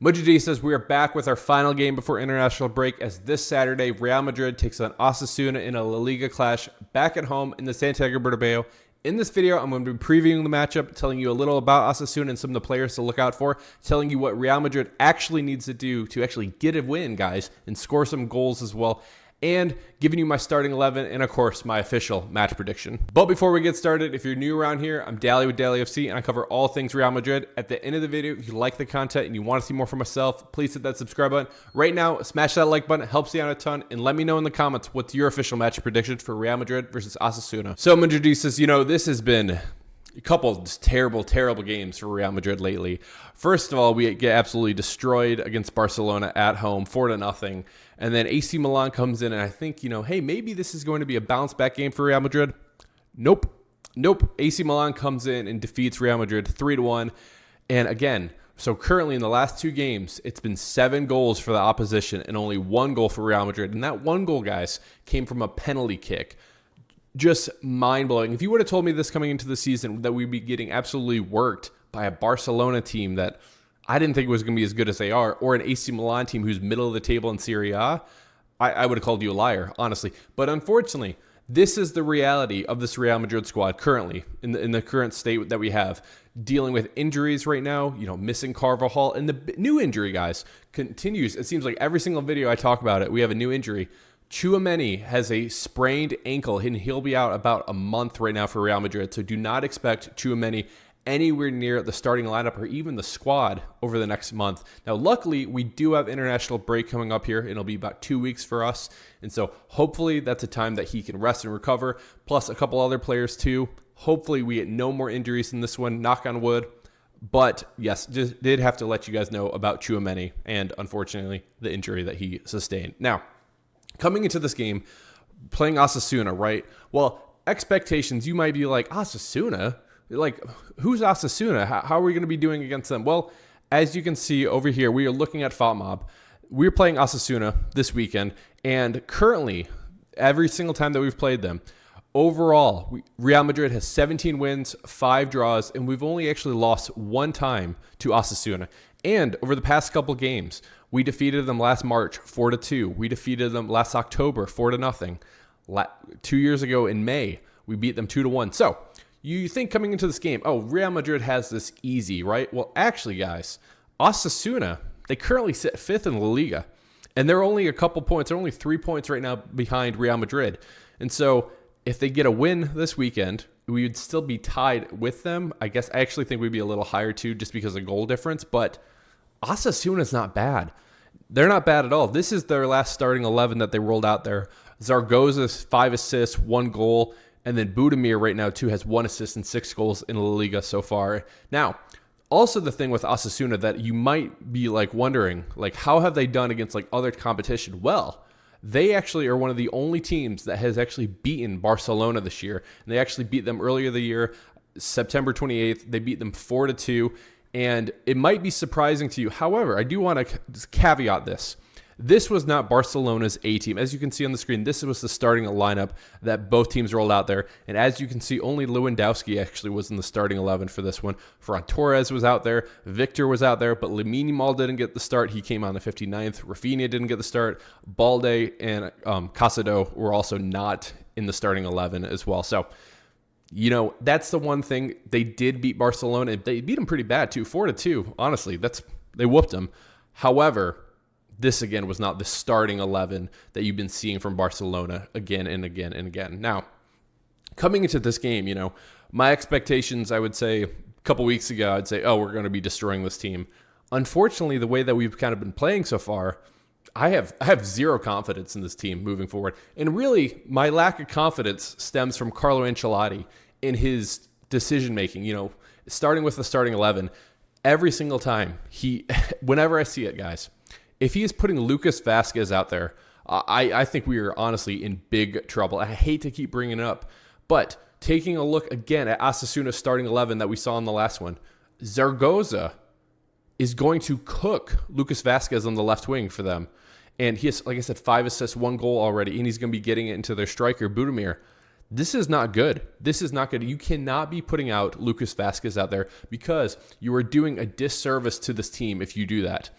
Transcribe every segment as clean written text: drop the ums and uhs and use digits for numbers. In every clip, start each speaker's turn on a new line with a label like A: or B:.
A: Madridistas, we are back with our final game before international break as this Saturday, Real Madrid takes on Osasuna in a La Liga clash back at home in the Santiago Bernabeu. In this video, I'm going to be previewing the matchup, telling you a little about Osasuna and some of the players to look out for, telling you what Real Madrid actually needs to do to actually get a win, guys, and score some goals as well, and giving you my starting 11 and, of course, my official match prediction. But before we get started, if you're new around here, I'm Dally with Dallyfc, and I cover all things Real Madrid. At the end of the video, if you like the content and you want to see more from myself, please hit that subscribe button. Right now, smash that like button. It helps you out a ton. And let me know in the comments what's your official match prediction for Real Madrid versus Osasuna. So, Madridistas, this has been a couple of just terrible games for Real Madrid lately. First of all, we get absolutely destroyed against Barcelona at home, 4-0. And then AC Milan comes in, and I think, hey, maybe this is going to be a bounce back game for Real Madrid. Nope. AC Milan comes in and defeats Real Madrid 3-1. And again, so currently in the last two games, it's been 7 goals for the opposition and only 1 goal for Real Madrid. And that 1 goal, guys, came from a penalty kick. Just mind-blowing. If you would have told me this coming into the season that we'd be getting absolutely worked by a Barcelona team that I didn't think was going to be as good as they are, or an AC Milan team who's middle of the table in Serie A, I would have called you a liar, honestly. But unfortunately, this is the reality of this Real Madrid squad currently, in the current state that we have, dealing with injuries right now, missing Carvajal, and the new injury, guys, continues. It seems like every single video I talk about it, we have a new injury. Tchouaméni has a sprained ankle, and he'll be out about a month right now for Real Madrid. So do not expect Tchouaméni anywhere near the starting lineup or even the squad over the next month. Now, luckily, we do have international break coming up here. It'll be about 2 weeks for us. And so hopefully that's a time that he can rest and recover, plus a couple other players too. Hopefully we get no more injuries in this one, knock on wood. But yes, just did have to let you guys know about Tchouaméni and unfortunately the injury that he sustained. Now, coming into this game, playing Osasuna, right? Well, expectations, you might be like, Osasuna? Like, who's Osasuna? How are we going to be doing against them? Well, as you can see over here, we are looking at FotMob. We're playing Osasuna this weekend, and currently, every single time that we've played them, overall, Real Madrid has 17 wins, 5 draws, and we've only actually lost 1 time to Osasuna. And over the past couple games, we defeated them last March 4-2. We defeated them last October 4-0. 2 years ago in May, we beat them 2-1. So you think coming into this game, Real Madrid has this easy, right? Well, actually, guys, Osasuna, they currently sit 5th in La Liga, and they're only a couple points. They're only 3 points right now behind Real Madrid. And so if they get a win this weekend, we would still be tied with them. I guess I actually think we'd be a little higher too, just because of goal difference. But Osasuna's not bad. They're not bad at all. This is their last starting 11 that they rolled out there. Zaragoza's 5 assists, 1 goal. And then Budimir right now too has 1 assist and 6 goals in La Liga so far. Now, also the thing with Osasuna that you might be wondering, how have they done against other competition? Well, they actually are one of the only teams that has actually beaten Barcelona this year. And they actually beat them earlier the year, September 28th. They beat them 4-2. And it might be surprising to you. However, I do want to just caveat this. This was not Barcelona's A team. As you can see on the screen, this was the starting lineup that both teams rolled out there. And as you can see, only Lewandowski actually was in the starting 11 for this one. Ferran Torres was out there. Victor was out there, but Lamine Yamal didn't get the start. He came on the 59th. Rafinha didn't get the start. Balde and Casado were also not in the starting 11 as well. So, that's the one thing. They did beat Barcelona. They beat them pretty bad too, 4-2. Honestly, they whooped them. However, this, again, was not the starting 11 that you've been seeing from Barcelona again and again and again. Now, coming into this game, my expectations, I would say, a couple weeks ago, I'd say, we're going to be destroying this team. Unfortunately, the way that we've kind of been playing so far, I have zero confidence in this team moving forward. And really, my lack of confidence stems from Carlo Ancelotti in his decision-making. Starting with the starting 11, every single time, whenever I see it, guys, if he is putting Lucas Vazquez out there, I think we are honestly in big trouble. I hate to keep bringing it up, but taking a look again at Osasuna's starting 11 that we saw in the last one, Zaragoza is going to cook Lucas Vazquez on the left wing for them. And he has, like I said, 5 assists, 1 goal already, and he's going to be getting it into their striker, Budimir. This is not good. This is not good. You cannot be putting out Lucas Vazquez out there because you are doing a disservice to this team if you do that.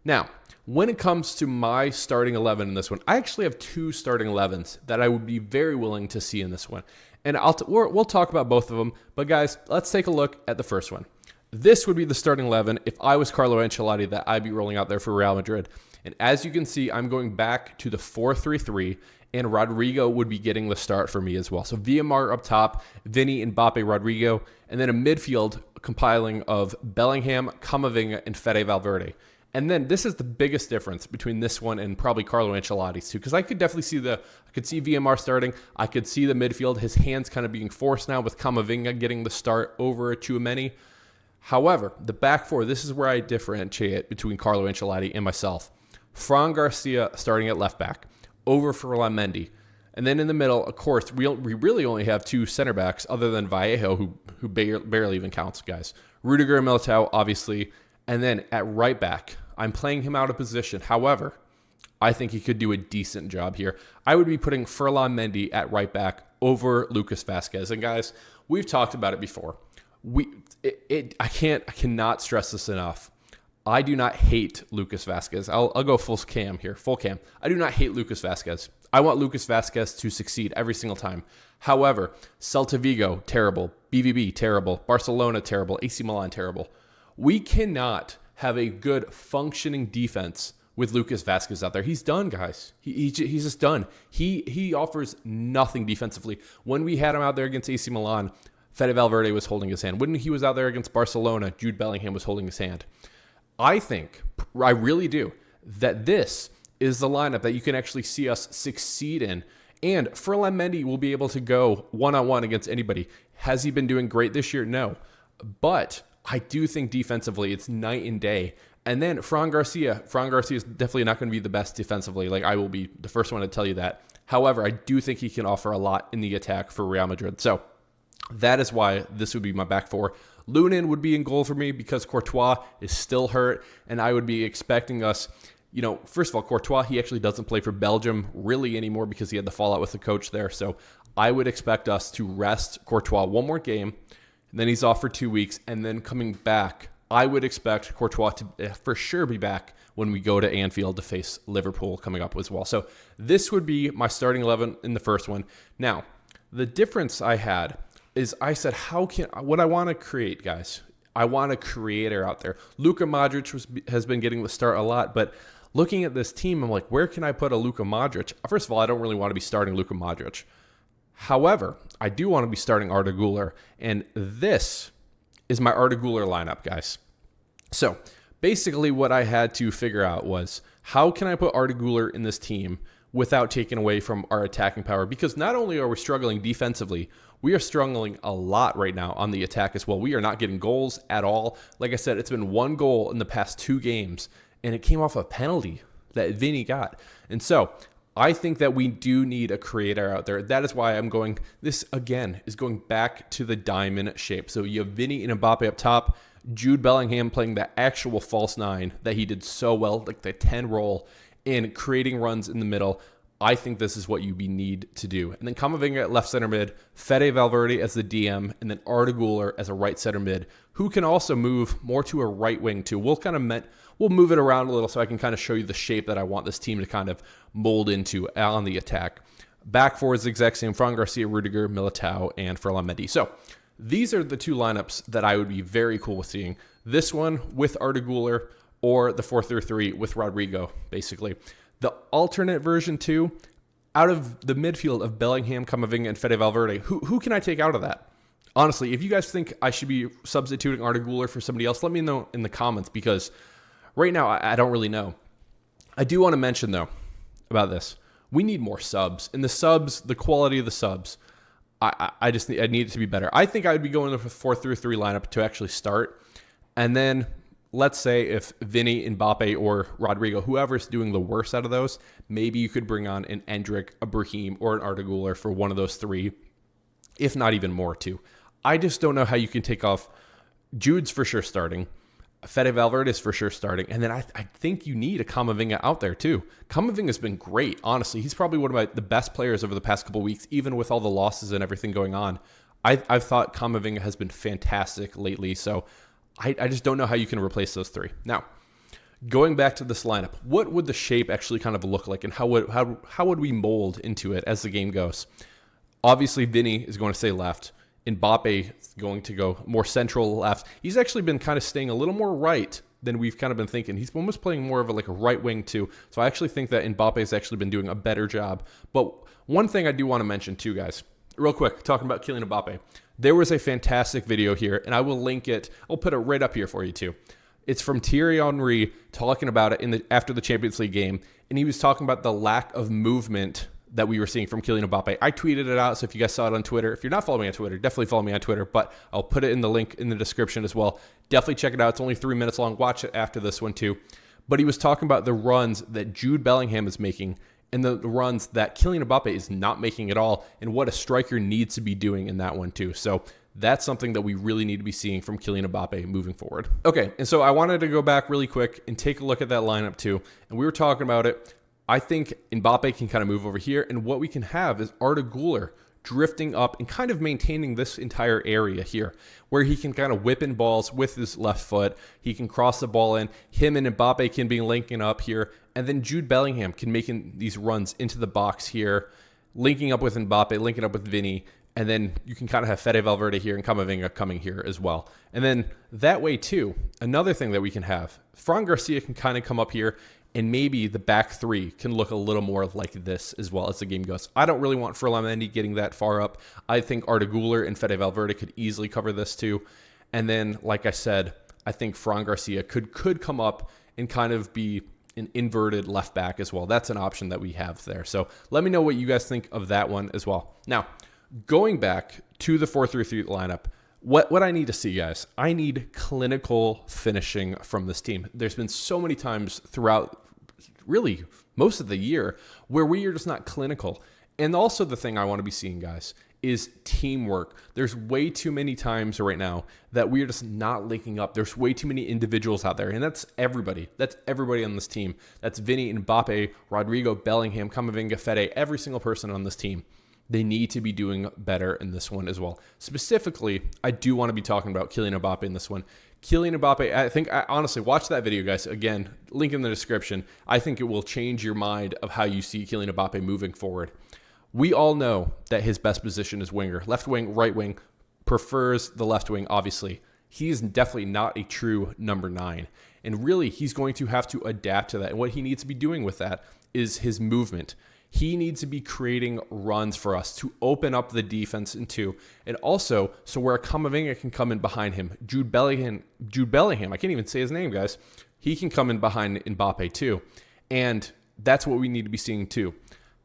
A: Now, when it comes to my starting 11 in this one, I actually have 2 starting 11s that I would be very willing to see in this one. And we'll talk about both of them. But guys, let's take a look at the first one. This would be the starting 11 if I was Carlo Ancelotti that I'd be rolling out there for Real Madrid. And as you can see, I'm going back to the 4-3-3, and Rodrigo would be getting the start for me as well. So Villamar up top, Vinny, Mbappe, Rodrigo, and then a midfield compiling of Bellingham, Camavinga, and Fede Valverde. And then this is the biggest difference between this one and probably Carlo Ancelotti's too, because I could definitely see VMR starting. I could see the midfield, his hands kind of being forced now with Camavinga getting the start over Tchouaméni. However, the back four, this is where I differentiate between Carlo Ancelotti and myself. Fran Garcia starting at left back over Ferland Mendy. And then in the middle, of course, we really only have 2 center backs other than Vallejo, who barely even counts, guys. Rudiger and Militao, obviously. And then at right back, I'm playing him out of position. However, I think he could do a decent job here. I would be putting Ferland Mendy at right back over Lucas Vazquez. And guys, we've talked about it before. I cannot stress this enough. I do not hate Lucas Vazquez. I'll go full cam here. I do not hate Lucas Vazquez. I want Lucas Vazquez to succeed every single time. However, Celta Vigo, terrible. BVB, terrible. Barcelona, terrible. AC Milan, terrible. We cannot have a good functioning defense with Lucas Vazquez out there. He's done, guys. He's just done. He offers nothing defensively. When we had him out there against AC Milan, Fede Valverde was holding his hand. When he was out there against Barcelona, Jude Bellingham was holding his hand. I really do, that this is the lineup that you can actually see us succeed in. And Ferland Mendy will be able to go one-on-one against anybody. Has he been doing great this year? No. But I do think defensively it's night and day. And then Fran Garcia is definitely not going to be the best defensively. Like, I will be the first one to tell you that. However, I do think he can offer a lot in the attack for Real Madrid. So that is why this would be my back four. Lunin would be in goal for me because Courtois is still hurt, and I would be expecting us, first of all, Courtois, he actually doesn't play for Belgium really anymore because he had the fallout with the coach there. So I would expect us to rest Courtois one more game, and then he's off for 2 weeks, and then coming back, I would expect Courtois to for sure be back when we go to Anfield to face Liverpool coming up as well. So this would be my starting 11 in the first one. Now, the difference I had is I said, what I want to create, guys, I want a creator out there. Luka Modric has been getting the start a lot, but looking at this team, I'm like, where can I put a Luka Modric? First of all, I don't really want to be starting Luka Modric. However, I do want to be starting Arda Güler, and this is my Arda Güler lineup, guys. So basically what I had to figure out was, how can I put Arda Güler in this team without taking away from our attacking power? Because not only are we struggling defensively, we are struggling a lot right now on the attack as well. We are not getting goals at all. Like I said, it's been 1 goal in the past 2 games, and it came off a penalty that Vinny got. And so I think that we do need a creator out there. That is why I'm going, this again is going back to the diamond shape. So you have Vinny and Mbappe up top, Jude Bellingham playing the actual false 9 that he did so well, like the 10 role, and creating runs in the middle. I think this is what you need to do. And then Camavinga at left center mid, Fede Valverde as the DM, and then Arda Güler as a right center mid, who can also move more to a right wing too. We'll move it around a little so I can kind of show you the shape that I want this team to kind of mold into on the attack. Back four is the exact same: Fran Garcia, Rudiger, Militao, and Ferland Mendy. So these are the 2 lineups that I would be very cool with seeing. This one with Arda Güler, or the 4-3-3 with Rodrigo, basically. The alternate version too, out of the midfield of Bellingham, Camavinga, and Fede Valverde, who can I take out of that? Honestly, if you guys think I should be substituting Arda Güler for somebody else, let me know in the comments, because right now I don't really know. I do want to mention, though, about this. We need more subs. And the quality of the subs, I need it to be better. I think I would be going with a 4-3-3 lineup to actually start. And then let's say if Vinny, Mbappe, or Rodrigo, whoever's doing the worst out of those, maybe you could bring on an Endrick, a Brahim, or an Arda Güler for one of those 3, if not even more too. I just don't know how you can take off. Jude's for sure starting. Fede Valverde is for sure starting. And then I think you need a Camavinga out there too. Camavinga's been great, honestly. He's probably one of the best players over the past couple weeks, even with all the losses and everything going on. I've thought Camavinga has been fantastic lately, so I just don't know how you can replace those 3. Now, Going back to this lineup, what would the shape actually kind of look like, and how would we mold into it as the game goes? Obviously, Vinny is going to stay left. Mbappe is going to go more central left. He's actually been kind of staying a little more right than we've kind of been thinking. He's almost playing more of a right wing too. So I actually think that Mbappe has actually been doing a better job. But one thing I do want to mention too, guys, real quick, talking about Kylian Mbappe. There was a fantastic video here, and I will link it. I'll put it right up here for you too. It's from Thierry Henry talking about it after the Champions League game, and he was talking about the lack of movement that we were seeing from Kylian Mbappe. I tweeted it out, so if you guys saw it on Twitter, if you're not following me on Twitter, definitely follow me on Twitter, but I'll put it in the link in the description as well. Definitely check it out. It's only 3 minutes long. Watch it after this one too. But he was talking about the runs that Jude Bellingham is making and the runs that Kylian Mbappe is not making at all, and what a striker needs to be doing in that one too. So that's something that we really need to be seeing from Kylian Mbappe moving forward. Okay, and so I wanted to go back really quick and take a look at that lineup too. And we were talking about it. I think Mbappe can kind of move over here, and what we can have is Arda Güler drifting up and kind of maintaining this entire area here, where he can kind of whip in balls with his left foot. He can cross the ball in. Him and Mbappe can be linking up here, and then Jude Bellingham can make these runs into the box here, linking up with Mbappe, linking up with Vinny, and then you can kind of have Fede Valverde here and Camavinga coming here as well. And then that way too, another thing that we can have, Fran Garcia can kind of come up here, and maybe the back three can look a little more like this as well as the game goes. I don't really want Ferland Mendy getting that far up. I think Arda Güler and Fede Valverde could easily cover this too. And then, like I said, I think Fran Garcia could come up and kind of be an inverted left back as well. That's an option that we have there. So let me know what you guys think of that one as well. Now, going back to the 4-3-3 lineup, what I need to see, guys, I need clinical finishing from this team. There's been so many times throughout really most of the year where we are just not clinical. And also the thing I want to be seeing, guys, is teamwork. There's way too many times right now that we are just not linking up. There's way too many individuals out there, and that's everybody. That's everybody on this team. That's Vinny, Mbappe, Rodrigo, Bellingham, Camavinga, Fede, every single person on this team. They need to be doing better in this one as well. Specifically, I do want to be talking about Kylian Mbappe in this one. Kylian Mbappe, I honestly, watch that video, guys. Again, link in the description. I think it will change your mind of how you see Kylian Mbappe moving forward. We all know that his best position is winger. Left wing, right wing, prefers the left wing, obviously. He is definitely not a true number 9. And really, he's going to have to adapt to that. And what he needs to be doing with that is his movement. He needs to be creating runs for us to open up the defense in two. And also, so where Camavinga can come in behind him. Jude Bellingham, I can't even say his name, guys. He can come in behind Mbappe too. And that's what we need to be seeing too.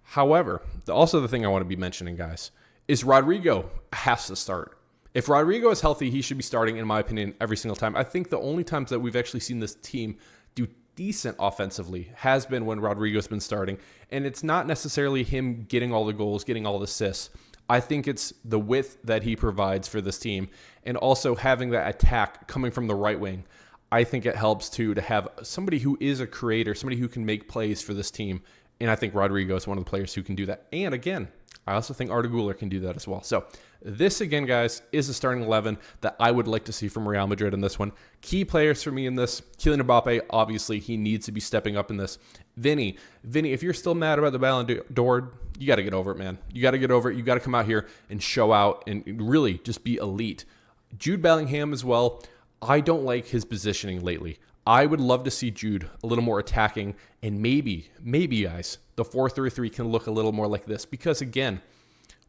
A: However, also the thing I want to be mentioning, guys, is Rodrigo has to start. If Rodrigo is healthy, he should be starting, in my opinion, every single time. I think the only times that we've actually seen this team do decent offensively has been when Rodrigo's been starting. And it's not necessarily him getting all the goals, getting all the assists. I think it's the width that he provides for this team. And also having that attack coming from the right wing. I think it helps too to have somebody who is a creator, somebody who can make plays for this team. And I think Rodrigo is one of the players who can do that. And again, I also think Arda Güler can do that as well. So this, again, guys, is the starting 11 that I would like to see from Real Madrid in this one. Key players for me in this, Kylian Mbappe, obviously, he needs to be stepping up in this. Vinny, if you're still mad about the Ballon d'Or, you got to get over it, man. You got to get over it. You got to come out here and show out and really just be elite. Jude Bellingham as well. I don't like his positioning lately. I would love to see Jude a little more attacking, and maybe, guys, the 4-3-3 can look a little more like this because, again,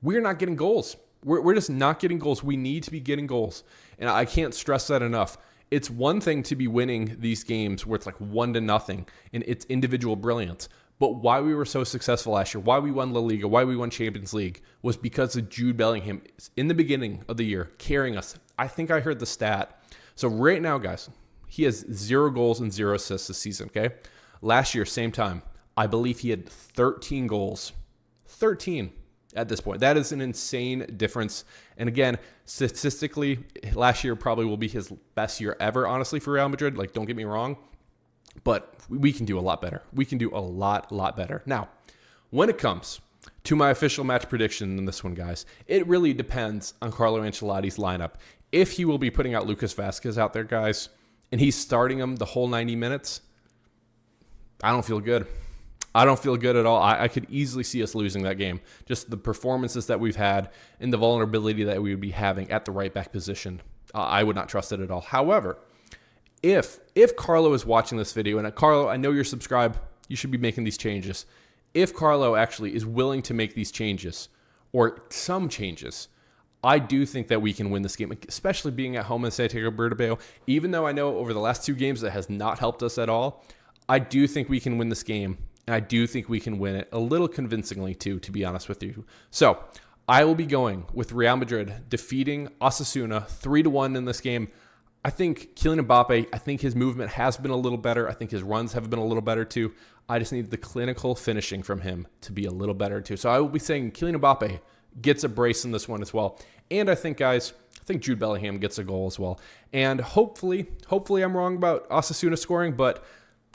A: we're not getting goals. We're just not getting goals. We need to be getting goals, and I can't stress that enough. It's one thing to be winning these games where it's like 1-0, and it's individual brilliance. But why we were so successful last year, why we won Laliga, why we won Champions League, was because of Jude Bellingham in the beginning of the year carrying us. I think I heard the stat. So right now, guys, he has 0 goals and 0 assists this season, okay? Last year, same time, I believe he had 13 goals. 13 at this point. That is an insane difference. And again, statistically, last year probably will be his best year ever, honestly, for Real Madrid. Like, don't get me wrong. But we can do a lot better. We can do a lot better. Now, when it comes to my official match prediction in this one, guys, it really depends on Carlo Ancelotti's lineup. If he will be putting out Lucas Vazquez out there, guys, and he's starting him the whole 90 minutes, I don't feel good. I don't feel good at all. I could easily see us losing that game. Just the performances that we've had and the vulnerability that we would be having at the right back position. I would not trust it at all. However, if Carlo is watching this video, and Carlo, I know you're subscribed, you should be making these changes. If Carlo actually is willing to make these changes, or some changes, I do think that we can win this game, especially being at home in Santiago Bernabeu. Even though I know over the last 2 games that has not helped us at all, I do think we can win this game. And I do think we can win it a little convincingly too, to be honest with you. So I will be going with Real Madrid defeating Osasuna 3-1 in this game. I think Kylian Mbappe, I think his movement has been a little better. I think his runs have been a little better too. I just need the clinical finishing from him to be a little better too. So I will be saying Kylian Mbappe gets a brace in this one as well. And I think, guys, Jude Bellingham gets a goal as well. And hopefully I'm wrong about Osasuna scoring, but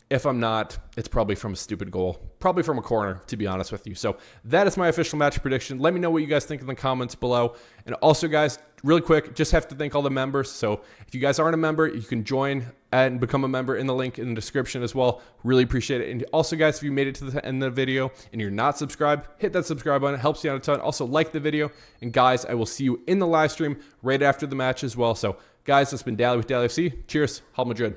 A: if I'm not, it's probably from a stupid goal. Probably from a corner, to be honest with you. So that is my official match prediction. Let me know what you guys think in the comments below. And also, guys, really quick, just have to thank all the members. So if you guys aren't a member, you can join and become a member in the link in the description as well. Really appreciate it. And also, guys, if you made it to the end of the video and you're not subscribed, hit that subscribe button. It helps you out a ton. Also, like the video. And guys, I will see you in the live stream right after the match as well. So guys, it's been Dally with Dallyfc. Cheers. Real Madrid.